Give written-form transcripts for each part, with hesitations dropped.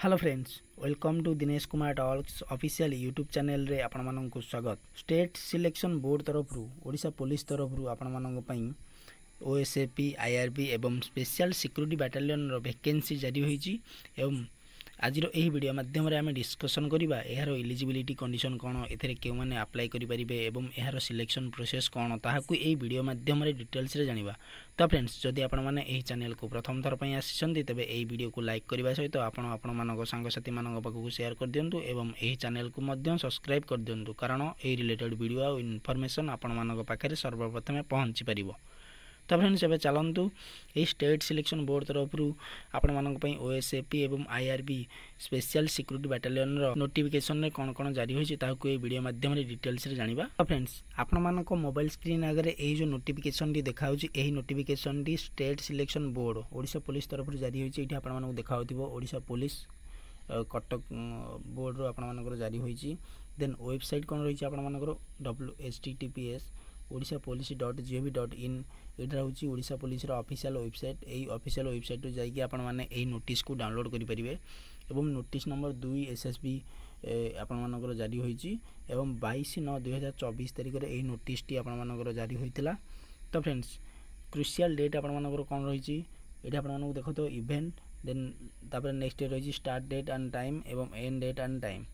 Hello friends, welcome to Dinesh Kumar talks official YouTube channel रे आपण मानक स्वागत। स्टेट सिलेक्शन बोर्ड तरफ ओडिशा पुलिस तरफ आपण मानक ओएसएपी आईआरबी एवं स्पेशल सिक्योरिटी बैटालियन रो वैकेंसी जारी होईची एवं आज यही वीडियो माध्यम आम डिस्कसन करवा यार इलिजिबिलिटी कंडीशन कौन एथे क्यों मैंने अप्लाई करेंगे एवं यार सिलेक्शन प्रोसेस कौन ताकू यही वीडियो माध्यम डिटेल्स रे जानिबा। तो फ्रेंड्स, जदि आपण मैंने यही चैनल को प्रथम थर पर आसी तेज यही वीडियो को लाइक करने सहित आपण सांगसाथी मान पाखक शेयर कर दिंतु एवं यही चैनल को सब्सक्राइब कर दिंतु, कारण यही रिलेटेड वीडियो आ इनफॉरमेशन आपण मान पाखे सर्वप्रथम पहुँची पार। तो फ्रेंड्स, एवं चलतु ये स्टेट सिलेक्शन बोर्ड तरफ आपण मानी ओएसएपी एवं IRB special security battalion notification रे कौन कौन जारी होती ये वीडियो माध्यम डिटेल्स रे जानिबा। तो फ्रेंड्स, आपण मानक मोबाइल स्क्रीन आगे ये जो नोटिफिकेशन देखा यही notification state selection board Odisha police तरफ जारी होती। ये आपण मानक देखा ओडिशा पुलिस कटक बोर्ड रो आपण मानक जारी होती। देन वेबसाइट कौन रही आपर WHTTPS odishapolice.gov.in यहाँ हूँ ओडिशा पुलिस ऑफिशियल वेबसाइट। यही ऑफिशियल वेबसाइट जाकि आपण मैंने यही नोटिस को डाउनलोड करेंगे एवं नोटिस नंबर 2 SSB आपण मानकर जारी होती एवं 22/9/2024 तारिख में यही नोटिस टी आपण मानकर जारी होता। तो फ्रेंड्स, क्रुशियल डेट आपण मानकर कौन रही ये आपण मानक देख तो इवेंट देन तापर नेक्स्ट रही स्टार्ट डेट एंड टाइम एवं end date and time.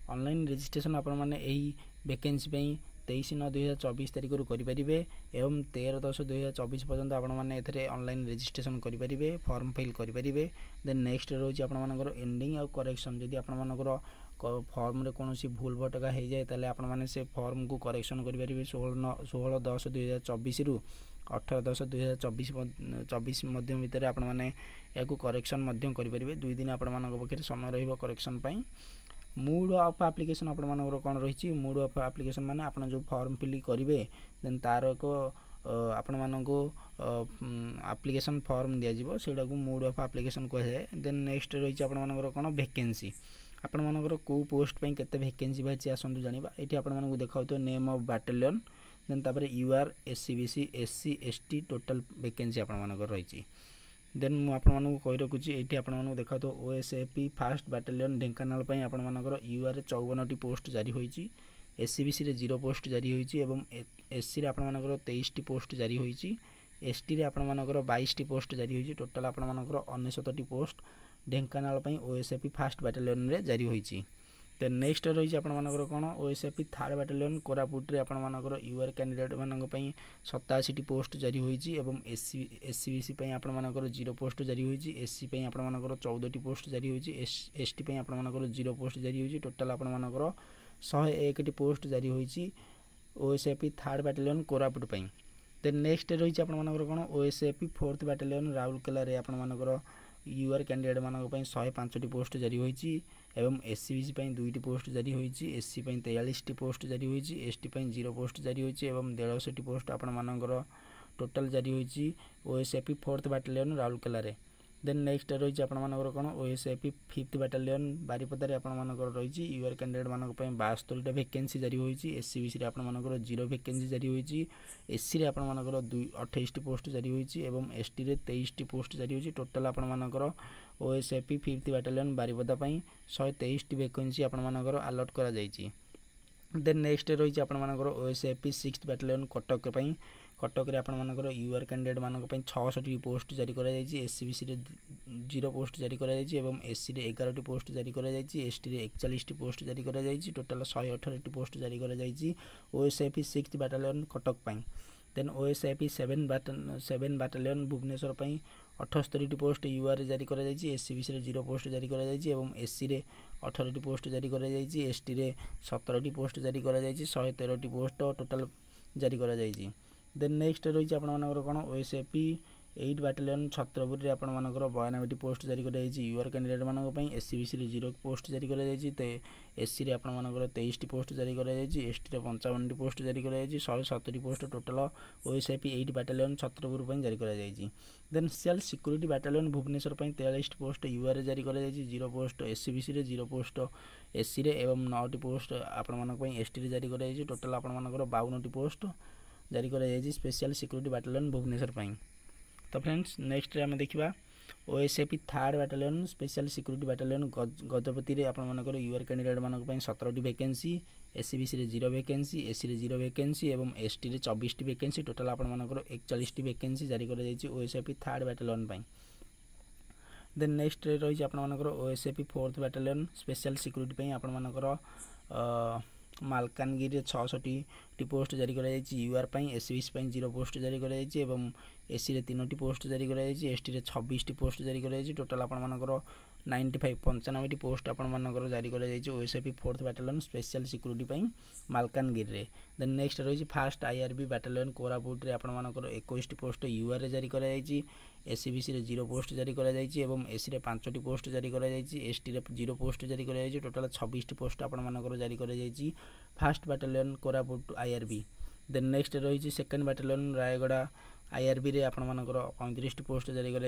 Online registration आपण मैंने यही वैकेंसी 23/9/2024 तारिख करेंगे एवं 13/10/2024 पर्यंत आपण मैंने ऑनलाइन रजिस्ट्रेशन करेंगे, फॉर्म फिल करेंगे। देन नेक्स्ट रोज आपर एंडिंग और करेक्शन जदि आपर फॉर्म रे कौन भूल भटका हो जाए ताले आपण मैंने से फॉर्म को करेक्शन करेंगे 16/10/2024 रु 18/10/2024 मध्य भितर आपण मैंने या करेक्शन करेंगे। 2 दिन आपण पाखे समय रही करेक्शन। मूड ऑफ एप्लिकेशन आपण मानकर कौन रही मूड ऑफ एप्लिकेशन माने आपण जो फॉर्म फिल करेंगे देन तार एक आपण मानक एप्लिकेशन फॉर्म दिज्व से मूड ऑफ एप्लिकेशन कहुए। देन नेक्स्ट रही आपण मानकर कौन वैकेंसी आपण मानकर को पोस्ट पे केते वैकेंसी बाहरी आसतु जानिबा। ये आपण मानक देखा नेम ऑफ बैटालियन देन तापर UR SCBC SC ST total vacancy आपण मानकर रही। देन मुझे आपको कही रखुच्छी ये आपको देखा तो ओएसएपी फास्ट बैटालियन ढेंकानाल आपण मानकर UR 54टी पोस्ट जारी होती, SCBC रे 0 पोस्ट जारी होती एवं SC रे आपण मानकर 23टी पोस्ट जारी होती, ST रे आपण मानकर 22टी पोस्ट जारी होती। टोटल आपण मानकर 69टी post Dhenkanal OSAP first battalion रे जारी होती। देन नेक्स्ट रही आपण मानकर कौन ओएसएपी थर्ड बैटालियन कोरापुट रे आपण मानकर UR कैंडिडेट मानक 87टी पोस्ट जारी होती एवं SCBC आपण मानकर 0 पोस्ट जारी होती, SC आपण मानकर 14टी पोस्ट जारी होती, ST आपण मानकर 0 पोस्ट जारी होती। टोटल आपण मानकर 101टी पोस्ट जारी होती OSAP third battalion Koraput. Then next रही आपण मानकर कौन ओएसएपी फोर्थ बैटालियन राउरकेला रे आपण मानकर UR कैंडिडेट मानक 105टी पोस्ट जारी होती एवं SCBC 2टी पोस्ट जारी होती, SC 43टी पोस्ट जारी होती, ST 0 पोस्ट जारी होती एवं 150टी पोस्ट आपण मानकर टोटल जारी होती ओएसएपी फोर्थ बैटालियन राउरकेला रे। देन नेक्स्ट रही आपण मानकर कौन ओएसएपी फिफ्थ बैटालियन बारिपदा आपण मानकर रही UR कैंडिडेट मानक 72टा वैकेंसी जारी होती, SCBC आपण मानकर 0 वैकेंसी जारी होती, SC आपण मानकर 28टी पोस्ट जारी होती एवं ST रे 23टी पोस्ट जारी होती। टोटल आपण मानकर ओएसएपी फिफ्थ बैटालियन बारिपदा 123टी वैकेंसी आपण मानकर अलॉट करा जायछि। देन नेक्स्ट रही आपण मानकर OSAP sixth battalion Cuttack Cuttack रे आपण मानकर UR कैंडिडेट मानक 66टी पोस्ट जारी करा जायछि, SCBC रे 0 पोस्ट जारी करा जायछि एवं SC रे 11टी पोस्ट जारी करा जायछि, ST रे 41टी पोस्ट जारी करा जायछि। टोटल 118टी पोस्ट जारी करा जायछि OSAP sixth battalion Cuttack. Then OSAP 7 battalion Bhubaneswar 78टी पोस्ट UR जारी करा जायछि, SCBC रे 0 पोस्ट जारी करा जायछि एवं SC रे 18टी पोस्ट जारी करा जायछि, ST रे 17टी पोस्ट जारी करा जायछि, 113टी पोस्ट टोटल जारी करा जायछि। देन नेक्स्ट रही आपण मानकर कौन ओएसएपी 8 बैटालियन छत्रपुर रे आपण मानकर 92टी पोस्ट जारी करा जायछि UR कैंडिडेट मानक SCBC रे 0 पोस्ट जारी करा जायछि, SC रे आपण मानकर 23टी पोस्ट जारी करा जायछि, ST रे 55टी पोस्ट जारी करा जायछि, 170टी post total OSAP 8 battalion Chhatrapur जारी करा जायछि। Then special security battalion Bhubaneswar 43टी पोस्ट UR जारी करा जायछि, 0 पोस्ट SCBC रे 0 पोस्ट SC रे एवं 9टी पोस्ट आपण मानक ST रे जारी करा जायछि। टोटल आपण मानकर 52टी पोस्ट जारी करा जायछि स्पेशल सिक्योरिटी बैटालियन भुवनेश्वर। तो फ्रेंड्स, नेक्स्ट आम देखा OSAP third battalion special security battalion Gajapati रे आपण मानकर यूआर कैंडिडेट मानक पई 17टी वैकेंसी एससीबीसी रे 0 वैकेंसी एससी रे 0 वैकेंसी एवं एसटी रे 24टी वैकेंसी टोटल आपण मानकर 41टी वैकेंसी जारी कर जायछि ओएसएपी थर्ड बैटालियन पई। देन नेक्स्ट रे रही आपण मानकर OSAP fourth battalion special security पई आपण मानकर मालकानगिरी 66टी पोस्ट जारी कर यूआर पई एससीबीसी पई 0 पोस्ट जारी कर एवं एससी रे 3टी पोस्ट जारी कर एसटी रे 26टी पोस्ट जारी कर टोटल आपण मानकर 95टी पोस्ट आपण मानकर जारी कर OSAP fourth battalion special security पई मालकानगिरी रे। देन नेक्स्ट रही फास्ट आईआरबी बैटालियन कोरापुट रे आपण मानकर 21टी पोस्ट यूआर रे जारी कर एससीबीसी रे 0 पोस्ट जारी कर एवं एससी रे 5टी पोस्ट जारी कर एसटी रे 0 पोस्ट जारी कर टोटल 26टी पोस्ट आपण मानकर जारी कर first battalion Koraput IRB. Then next रही सेकेंड बैटालियन रायगड़ा आईआरबी रे आपण मानकर 35टी पोस्ट जारी कर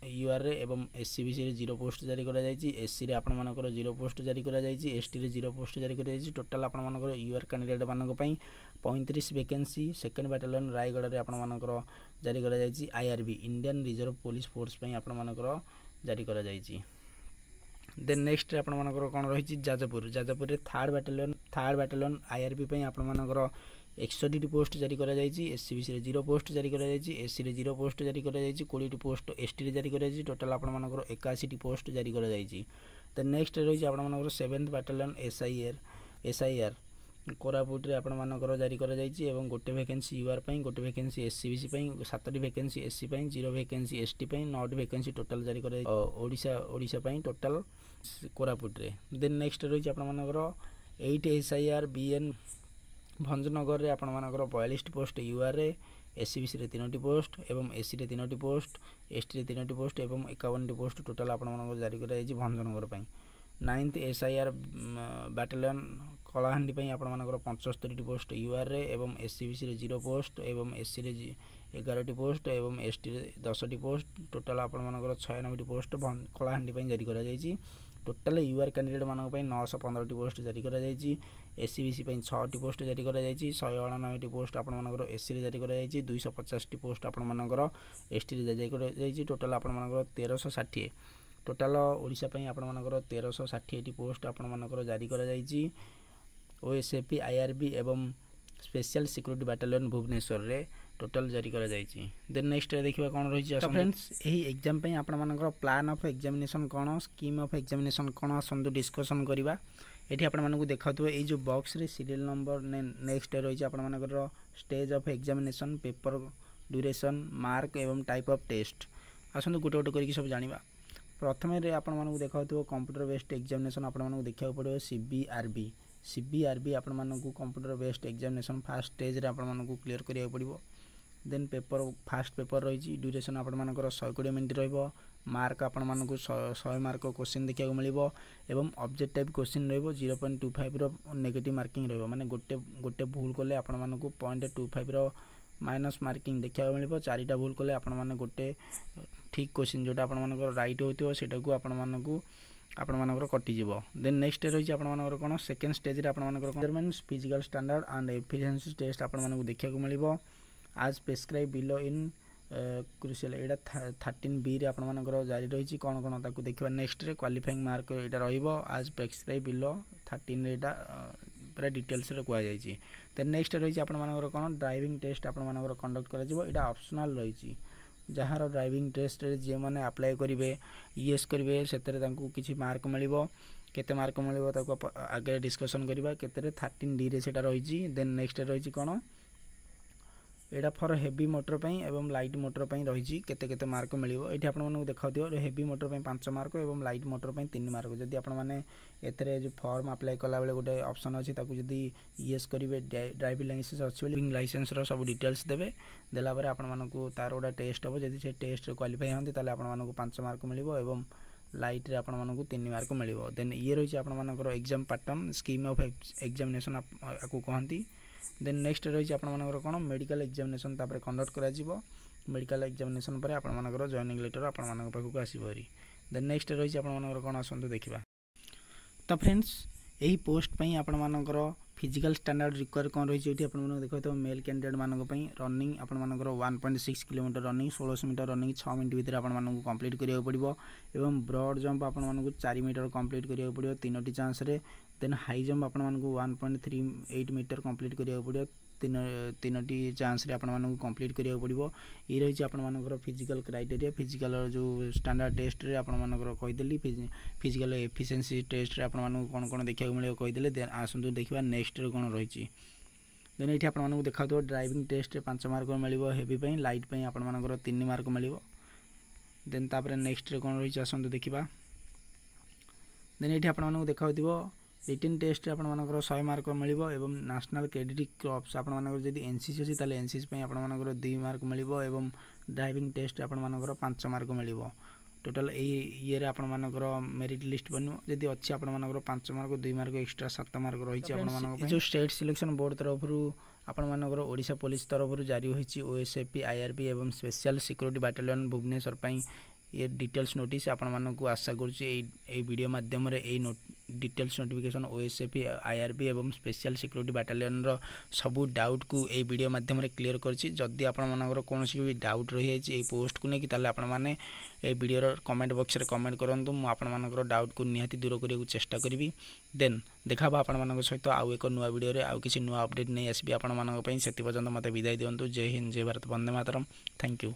यूआर रे एवं एससीबीसी रे 0 पोस्ट जारी कर एससी रे आपण मानकर 0 पोस्ट जारी कर एसटी रे 0 पोस्ट जारी कर टोटल आपण मानकर यूआर कैंडिडेट मानक पई 35 वैकेंसी सेकेंड बैटालियन रायगड़ा रे आपण मानकर जारी कर IRB Indian reserve police force पई आपण मानकर जारी कर। देन नेक्स्ट आपण मानकर कोन रही जाजपुर रे थर्ड बैटालियन आईआरबी पई आपण मानकर 61टी पोस्ट जारी कर एससीबीसी रे 0 पोस्ट जारी कर एससी रे 0 पोस्ट जारी कर 20टी पोस्ट एसटी रे जारी कर टोटल आपण मानकर 81टी पोस्ट जारी कर। देन नेक्स्ट रही आपण मानकर 7th बैटालियन एसआईआर कोरापुट रे आपण मानकर जारी कर एवं गोटे वैकेंसी यूआर पई गोटे वैकेंसी एससीबीसी पई 7टी वैकेंसी एससी पई 0 वैकेंसी एसटी पई 9टी वैकेंसी टोटल जारी कर ओडिशा पई टोटल कोरापुट रे। देन नेक्स्ट रही आपण मानकर 8 एसआईआर बीएन भंजनगर रे आपण मानकर 42टी पोस्ट यूआर रे एससीबीसी रे 3टी पोस्ट एवं एससी रे 3टी पोस्ट एसटी रे 3टी पोस्ट एवं 51टी पोस्ट टोटल आपण मानकर जारी कर भंजनगर पई। 9th एसआईआर बैटालियन कलाहांडी पई आपण मानकर 75टी पोस्ट यूआर रे एवं एससीबीसी रे 0 पोस्ट एवं एससी रे 11टी पोस्ट एवं एसटी रे 10टी पोस्ट टोटल आपण मानकर 96टी पोस्ट कलाहांडी पई जारी कर टोटल यूआर कैंडिडेट मानक पई 915टी पोस्ट जारी कर एससीबीसी पई 6टी पोस्ट जारी कर 199टी पोस्ट आपण मानकर एससी रे जारी कर 250टी पोस्ट आपण मानकर एसटी रे जारी कर टोटल आपण मानकर 1360 टोटल ओडिशा पई आपण मानकर 1360टी पोस्ट आपण मानकर जारी कर ओएसएपी आईआरबी एवं स्पेशल सिक्यूरीटी बैटालियन भुवनेश्वर रे टोटल जारी कर जायछि। देन नेक्स्ट देखिबा कोन रही छै फ्रेंड्स एही एग्जाम पई आपण मानकर प्लान ऑफ एग्जामिनेशन कोन स्कीम ऑफ एग्जामिनेशन कोन आसंतु डिस्कशन करबा। एठी आपण मानकु देखाथबो ए जो बॉक्स रे सीरियल नंबर नेक्स्ट रही छै आपण मानकर stage of examination paper duration mark एवं टाइप ऑफ टेस्ट आसंतु गोटे गोटे करके सब जानिबा। प्रथमे रे आपण मानकु देखाथबो कंप्यूटर बेस्ड एग्जामिनेशन आपण मानकु देखिया पड़ो सीबीआरबी आपण मानकु computer based examination first stage रे आपण मानकु क्लियर करिया पड़िबो। देन पेपर फास्ट पेपर रही ड्यूरेशन आपण मानकर 120 मिनिट रहिबो मार्क आपण मानकु 100 मार्क क्वेश्चन देखिया मिलिबो एवं ऑब्जेक्ट टाइप क्वेश्चन रहिबो 0.25 रो नेगेटिव मार्किंग रहिबो माने गोटे भूल करले आपण मानकु 0.25 रो माइनस मार्किंग देखिया मिलिबो चारिटा भूल करले आपण माने गोटे ठीक क्वेश्चन जोटा आपण मानकर राइट होतिबो सेटा को आपण मानकर कटि जिवो। देन नेक्स्ट रही आपण मानकर कोन सेकंड स्टेज रे आपण मानकर measurement physical standard and efficiency test आपण मानकु देखिया मिलिबो आज prescribe below in crucial Etah 13B रे आपण मानकर जारी रही कोन कोन ताकू देखिबा। नेक्स्ट रे क्वालिफाइंग मार्क एटा रहिबो आज प्रेस्क्राइब बिलो 13 रे एटा पूरा डिटेल्स रे कुआ जायछि। देन नेक्स्ट रही आपण मानकर कोन ड्राइविंग टेस्ट आपण मानकर कंडक्ट करा जिवो एटा ऑप्शनल रही जहार ड्राइविंग टेस्ट रे जे माने अप्लाई करिवे यस करिवे सेतरे तांकू किछि मार्क मिलिबो केते मार्क मिलिबो ताको आगे डिस्कशन करिबा केते 13D रे सेटा रही। देन नेक्स्ट रही कोन एटा फॉर हेवी मोटर पई एवं लाइट मोटर पई रही केते केते मार्क मिलिबो। एठी आपण मानकु देखाउतियो हेवी मोटर पई 5 मार्क एवं लाइट मोटर पई 3 मार्क। जदि आपण माने एथरे जो फॉर्म अप्लाई कला बेले गोटे ऑप्शन अछि ताकू जदि यस करिवे ड्राइविंग लाइसेंस अछि ड्राइविंग लाइसेंस रो सब डिटेल्स देबे देला परे आपण मानकु तार गोटा टेस्ट हो जदि से टेस्ट क्वालिफाई होंती ताले आपण मानकु 5 मार्क मिलिबो एवं लाइट रे आपण मानकु 3 मार्क मिलिबो। देन ये रही आपण मानकर exam pattern scheme of examination आकु कहंती। देन नेक्स्ट रही आपण मानकर कोन मेडिकल एग्जामिनेशन तापर कंडक्ट करा जिवो मेडिकल एग्जामिनेशन पर आपण मानकर जॉइनिंग लेटर आपण मानक पाखु आसीबो हरी। देन नेक्स्ट रही आपण मानकर कोन आसंतु देखिबा। तो फ्रेंड्स एही पोस्ट पई आपण मानकर फिजिकल स्टैंडर्ड रिक्वायर कौन रही है आपको देखो मेल कैंडिडेट मानक रनिंग आपर 1.6 kilometre running 1600 metre running 6 minute भितर आपको कंप्लीट करा पड़ो एवं ब्रॉड जंप आपको 4 मीटर कंप्लीट करा पड़ो 3टी चांस रे देन हाई जंप आपको 1.38 मीटर कंप्लीट करा पड़ो 3टी चांस रे आपको कंप्लीट करा पड़ो ये रही आपर फिजिकल क्राइटेरिया फिजिकल जो स्टैंडर्ड टेस्ट रे आपर कहीदेली फिजिकल एफिशिएंसी टेस्ट रे आपको कौन कौन देखा मिले कहीदेले देन आसतु देखा नेक्स्ट रे कौन रही देन ये आपको देखा ड्राइविंग टेस्ट रे 5 मार्क मिले हेवी लाइट आपर 3 मार्क मिले देन तापर नेक्स्ट रे कौन रही आसतु देखा देन ये आपको देखा रिटन टेस्ट रे आपनकर 100 मार्क मिलिबो एवं नेशनल क्रेडिट क्रॉप्स आपनकर जदि एनसीसी अछि ताले एनसीसी पय आपनकर 2 मार्क मिलिबो एवं ड्राइविंग टेस्ट आपनकर 5 मार्क मिलिबो टोटल ये रे आपनकर मेरिट लिस्ट बनिबो जदि अछि आपनकर 5 मार्क 2 मार्क एक्स्ट्रा 7 मार्क रहिछि आपनकर जो स्टेट सिलेक्शन बोर्ड तरफरु आपनकर ओडिशा पुलिस तरफरु जारी होइछि ओएसएपी आईआरपी एवं स्पेशल सिक्योरिटी बैटालियन भुवनेश्वर पय ये डिटेल्स नोटिस आपको आशा करुँचे वीडियो माध्यम डिटेल्स नोटिफिकेशन ओएसएपी आईआरपी एवं स्पेशल सिक्योरिटी बैटालियन रो सबू डाउट को ये वीडियो माध्यम क्लियर करछि जदि आपनकर कौन भी डाउट रही है पोस्ट को लेकिन ताले आपण माने ए वीडियो कमेंट बॉक्स रे कमेंट करंतु मु आपनकर डाउट को निहाती दूर करने चेष्टा करी देन देखा आपण सहित आउ एक नुआ वीडियो रे आउ किसी नुआ अपडेट नहीं आसबि आपण मानक पई सेति पर्यंत मते विदाय दियंतु जय हिंद जय भारत वंदे मातरम थैंक यू।